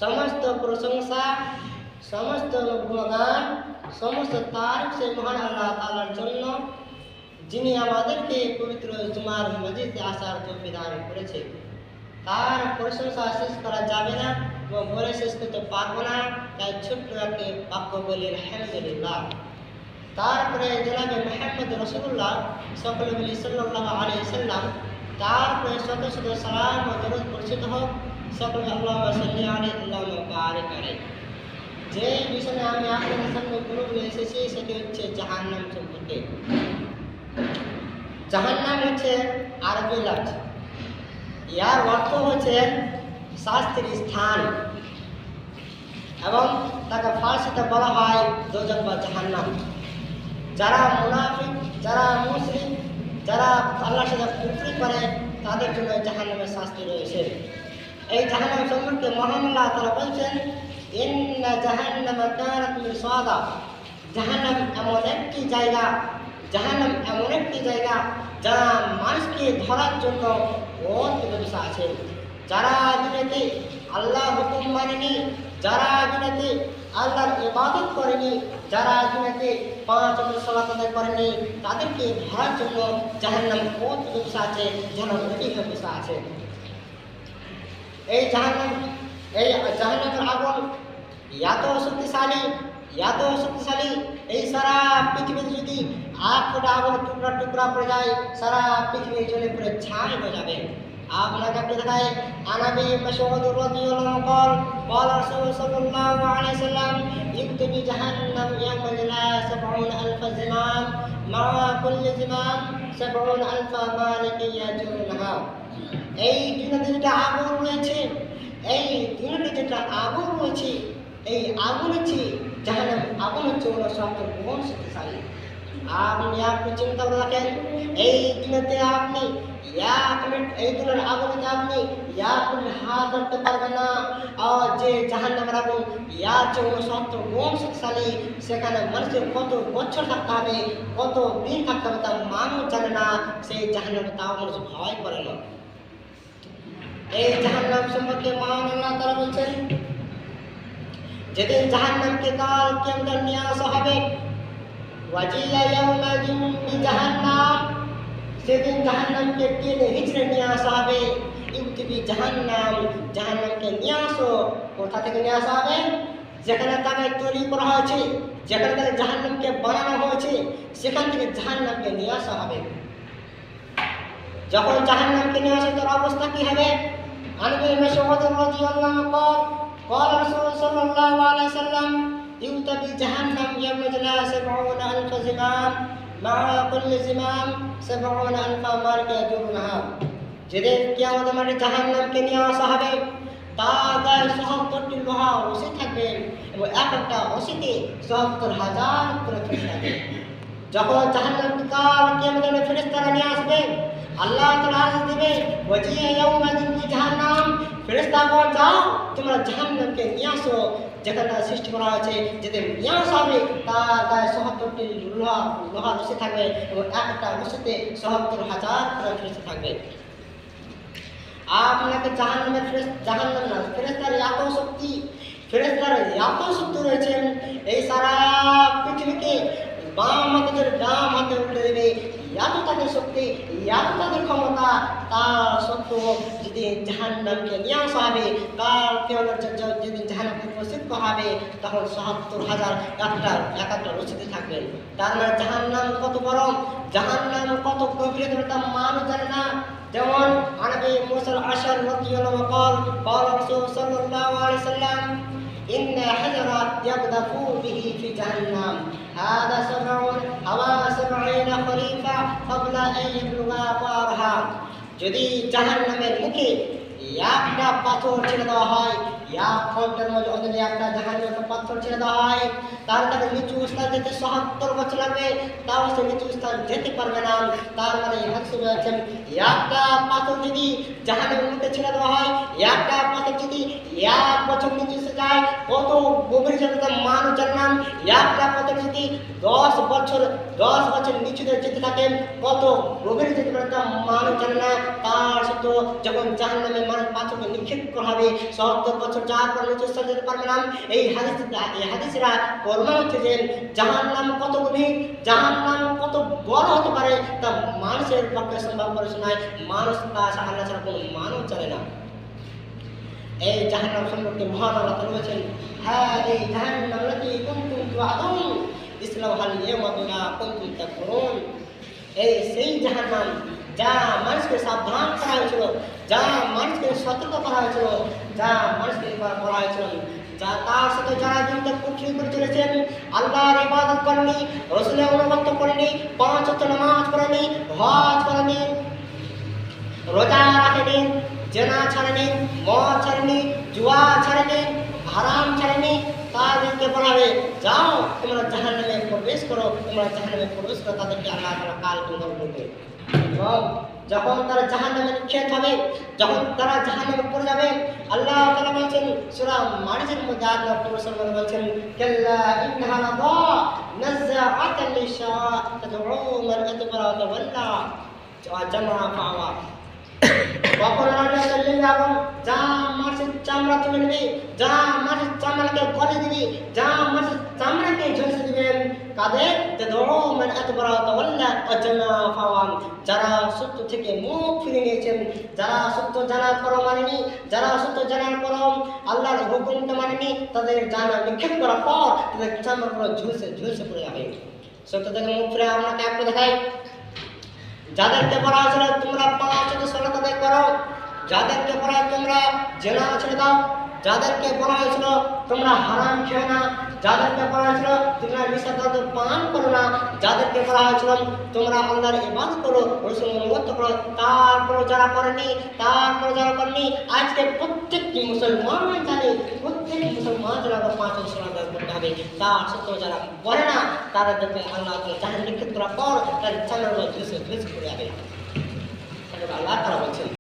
সমস্ত প্রশংসা, সমস্ত গুণগান, সমস্ত তারিফ সেই মহান আল্লাহ তাআলার জন্য, যিনি আমাদেরকে পবিত্র জুমার মসজিদে আসার তৌফিক দান করেছে। তার প্রশংসা শেষ করা যাবে না এবং বলে শেষ করতে পারবো না, তাই ছোট্ট একটি বাক্য বলি আলহামদুলিল্লাহ। তারপরে জনাবে মুহাম্মদ রাসূলুল্লাহ সাল্লাল্লাহু আলাইহি ওয়াসাল্লাম, তারপরে শত শত সালাম ও দরুদ বর্ষিত হোক। সকলে আল্লাহুম্মা সাল্লি আলাইহি আল্লাহুম্মা বারিক আলাইহি। যে বিষয়ে আমি আপনাদের সামনে বলে এসেছি সেটি হচ্ছে জাহান্নাম সম্পর্কে। জাহান্নাম হচ্ছে আরবি লফজ, ইয়ার অর্থ হচ্ছে শাস্তির স্থান, এবং তাকে ফার্সিতে বলা হয় দোজখ বা জাহান্নাম। যারা মুনাফিক, যারা মুশরিক, যারা আল্লাহর সাথে কুফরি করে, তাদের জন্য জাহান্নামের শাস্তি রয়েছে। এই জাহান্নাম সম্পর্কে মহান আল্লাহ তাআলা বলছেন, ইন্না জাহান্নামা কানাত মিরসাদা। জাহান্নাম এমন একটি জায়গা, জাহান্নাম এমন একটি জায়গা যারা মানুষকে ধরার জন্য বসে আছে। যারা দুনিয়াতে আল্লাহর হুকুম মানেনি, যারা দুনিয়াতে আল্লাহর ইবাদত করেনি, যারা দুনিয়াতে 5 ওয়াক্ত সালাত আদায় করেনি, তাদেরকে ধরার জন্য জাহান্নাম বসে আছে, জাহান্নাম রেডি হয়ে বসে আছে। এই জাহান্নামের আগুন এত শক্তিশালী, এত শক্তিশালী, এই সারা পৃথিবীতে যদি 8 ফোঁটা আগুন টুকরা টুকরা পড়ে যায়, সারা পৃথিবী জ্বলে পুরো ছাই হয়ে যাবে। আপনাকে আপনি দেখায় আনাবি মাসউদ রাদিয়াল্লাহু কল قال رسول صلى الله عليه وسلم يكتب جهنم يوم لا 70,000 زمام مع كل زمام 70,000 مالك يجرونها। এই দুনিয়াতে যেটা আগুন রয়েছে, এই দুনিয়াতে যেটা আগুন রয়েছে, এই আগুন হচ্ছে জাহান্নাম, আগুন হচ্ছে ওরা সবচেয়ে বড় শক্তিশালী। আপনি চিন্তা করে রাখেন, এই দুনিয়াতে আপনি এই দুনিয়ার আগুনে আপনি হাত ধরতে পারবেন না, আর যে জাহান্নামের আগুন ইয়ার চেয়ে সবচেয়ে বড় শক্তিশালী, সেখানে মানুষের কত বছর থাকতে হবে, কত দিন থাকতে হবে তা মানুষ জানে না। সেই জাহান্নামে তাও মানুষ ভয় করে না। এই জাহান্নাম সম্পর্কে মহান আল্লাহ তাআলা বলছেন, যেদিন জাহান্নামকে কাল কিয়ামতে নিয়ে আসা হবে, ওয়াজিয়া ইয়াউমাযিন বিজাহান্নাম, সেদিন জাহান্নামকে টেনে হিচড়ে নিয়ে আসা হবে। ইউতিবি জাহান্নাম, জাহান্নামকে নিয়ে আসো। কোথা থেকে নিয়ে আসা হবে? যেখানে তাকে তৈরি করা হয়েছে, যেখানে তাকে জাহান্নামকে বানানো হয়েছে, সেখান থেকে জাহান্নামকে নিয়ে আসা হবে। যখন জাহান্নামকে নিয়ে আসে তার অবস্থা কি হবে? আনবি মাসউদ রাদিয়াল্লাহু কল قال رسول صلى الله عليه وسلم يؤتى بجهنم يوم لا 70,000 زمام مع كل زمام 70,000 مالك يجرونها। যেদিন কিয়ামতের মাঠে জাহান্নামকে নিয়ে আসা হবে, তার গায়ে ৭৭টি লোহা রশি থাকবে এবং এক একটা রশিতে ৭৭,০০০ করে ফেরেশতা থাকবে। যখন জাহান্নামকে কাল কিয়ামতের মাঠে ফেরেশতারা নিয়ে আসবে, আল্লাহ তাআলা আদেশ দিবে, ওয়াজিয়া ইয়াউমাযিন বিজাহান্নাম, ফেরেশতাগণ যাও তোমরা জাহান্নামকে নিয়ে আসো, যেখানে সৃষ্টি করা হয়েছে। যেদিন নিয়ে আসা হবে তার গায়ে ৭৭টি লোহা রশি থাকবে এবং একটা রশিতে ৭৭,০০০ করে ফেরেশতা থাকবে। আপনাকে জাহান্নাম না, ফেরেশতার এত শক্তি, ফেরেশতার এত শক্তি রয়েছে, এই সারা পৃথিবীকে বাম হাতে উল্টে দেবে, এত তাদের শক্তি, এত তাদের ক্ষমতা। তার সত্ত্বেও যদি জাহান্নামকে নিয়ে আসা হবে, তার যেদিন জাহান্নামকে উপস্থিত করা হবে, তখন ৭৭,০০০ একটা রশিতে থাকবে। তার মানে জাহান্নাম কত গরম, জাহান্নাম কত গভীরে তা মানুষ জানে না। যেমন আনবি মুসাল আশার রাদিয়াল্লাহু কল قال رسول صلى الله عليه وسلم إن حجرا يقذف به في جهنم هذا 70 خريفا قبل أن يبلغ قعرها। যদি জাহান্নামের মুখে একটা পাথর ছেড়ে দেওয়া হয়, এক ঘন্টার মধ্যে একটা জাহান্নামের পাথর ছেড়ে দেওয়া হয়, তাহলে তাকে নিচু স্থান যেতে ৭০ বছর লাগবে, তাও সে নিচু স্থান যেতে পারবে না। তার মানে হাসিবে আছেন, একটা পাথর যদি জাহান্নামের মুখে ছেড়ে দেওয়া হয়, একটা পাথর যদি 1 বছর নিচু যায়, কত গভীর যাবে তা মানুষ জানলাম। একটা পাথর যদি 10 বছর নিচুতে যেতে থাকে, কত গভীর যেতে পারে তা মানুষ জানে না। তার সত্ত্বেও যখন জাহান্নামে মানুষ জাহান্নামের পাথরকে নিক্ষেপ করা হবে, 70 বছর যাওয়ার পর নিচে যেতে পারবে না। এই হাদিসেরা প্রমাণ হচ্ছে যে জাহান্নাম কত গভীর, জাহান্নাম কত বড় হতে পারে তা মানুষের পক্ষে সম্ভব করে শোনায়। মানুষ তা আল্লাহ ছাড়া কোনো মানুষ জানে না। এই জাহান্নাম সম্পর্কে মহান আল্লাহ বলেছেন, হ্যাঁ এই জাহান্নাম লাতি কুনতুম তুআদুন ইসলাউহাল ইয়াওমা বিমা কুনতুম তাকফুরুন। এই সেই জাহান্নাম যা মানুষকে সাবধান করা হয়েছিল, যা মানুষকে সতর্ক করা হয়েছিল, যা মানুষকে বলা হয়েছিল, যা তার সাথে যারা জীবিত পৃথিবী করে চলেছেন, আল্লাহর ইবাদত করেনি, রাসূলের অনুগত করেনি, 5 ওয়াক্ত নামাজ পড়েনি, হজ করেনি, রোজা রাখেনি, জেনা ছাড়েনি, মদ ছাড়েনি, জুয়া ছাড়েনি, হারাম ছাড়েনি, তাদেরকে বলা হবে যাও তোমরা জাহান্নামে প্রবেশ করো, তোমরা জাহান্নামে প্রবেশ করো, তাদেরকে আল্লাহ তাআলা কাল দণ্ড করবে। এবং যখন তারা জাহান্নামে নিক্ষেপ হবে, যখন তারা জাহান্নামে পড়ে যাবে, আল্লাহ তাআলা বলেছেন সূরা মারিজের মধ্যে আল্লাহ রাসূল বলেছেন, কাল্লা ইন্নাহা লাযা নাযাআতান লিশা তাদউ মান আদবারা ওয়া তাওয়াল্লা ওয়া জামআ ফাআওয়া। যা মাছের চামড়া তুলে নেবে, যা মাছের চামড়াকে গলে দিবি, যা মাছের চামড়াকে ঝলসে দিবেন, কাদের যারা সত্য থেকে মুখ ফিরে নিয়েছেন, যারা সত্য জানার পর মানেনি, যারা সত্য জানার পর আল্লাহর হুকুমটা মানেনি, তাদের জানা নিক্ষেপ করার পর তাদের চামড়াগুলো ঝলসে পড়ে যাবে। সত্য থেকে মুখ ফিরে আপনাকে একটু দেখাই, যাদেরকে বলা হয়েছিল তোমরা 5 ওয়াক্ত সালাত আদায় করো, যাদেরকে বলা তোমরা জেনা ছেড়ে দাও, যাদেরকে বলা হয়েছিল তোমরা হারাম খেও না, যাদেরকে বলা হয়েছিল তোমরা নিশাদ্রব্য পান করো না, যাদেরকে বলা হয়েছিল তোমরা আল্লাহর ইবাদত করো, রাসূলের অনুগত করো, তারপর যারা করেনি, আজকে প্রত্যেকটি মুসলমান জানে, প্রত্যেক মুসলমান যারা 5 ওয়াক্ত সালাত আদায় করতে হবে, তার সত্ত্বেও যারা করে না তাদেরকে আল্লাহ জাহান্নামে নিক্ষেপ করার পর তার জান্নাতের ঝলসে পড়ে যাবে। আল্লাহ তাআলা বলছেন।